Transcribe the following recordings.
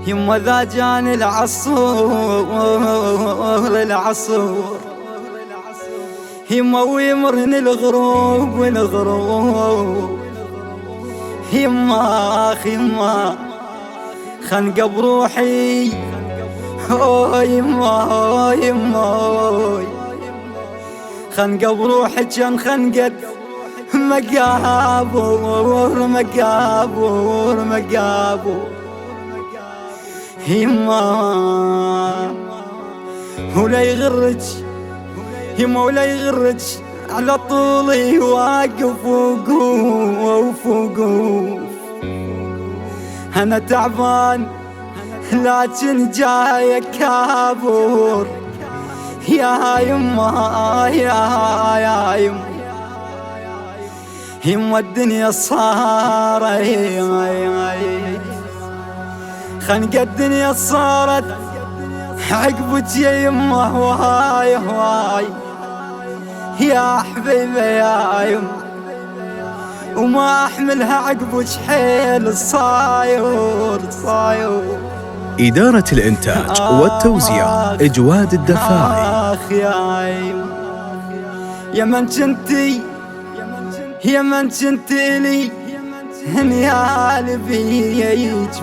يما ذا جاني العصور يما ويمرني الغروب يما خنقة بروحي يما خنقة بروحي كان خنقة مقابور يما ولا يغرج يما ولا يغرج على طولي واقف وقوف أنا تعبان لكن جاي كابور يا يما يما الدنيا صارت خنقة الدنيا صارت عقبك يا يما هواي يا حبيبي يا يما وما احملها عقبك حيل صاير إدارة الإنتاج والتوزيع إجواد الدفاعي. يا من كنتي لي هنيال بيج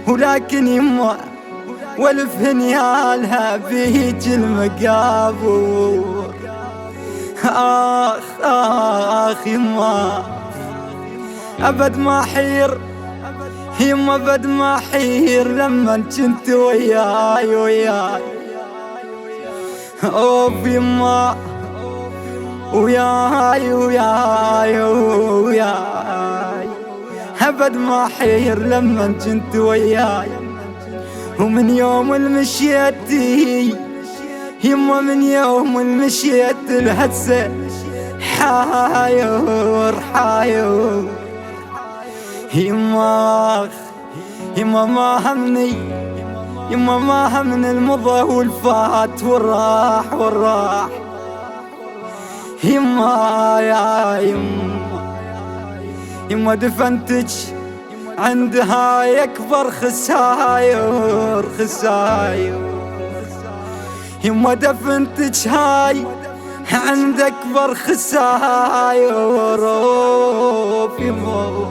ولكن يما والف هنيالها بيج المقابور. آخ يما أبد ما حير يما أبد ما حير لما كنت وياي أوف يما وياي أبد ما حير لما كنت وياي. ومن يوم المشيتي يما من يوم المشيت الهسه حاير يما ما همني يما ما همني المضى والفات والراح يما يا يما دفنتك عندها يكبر خساير يما دفنتك هاي عند اكبر خساير يما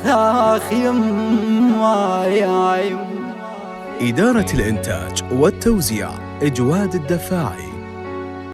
آخ يما يا يما. إدارة الإنتاج والتوزيع إجواد الدفاعي.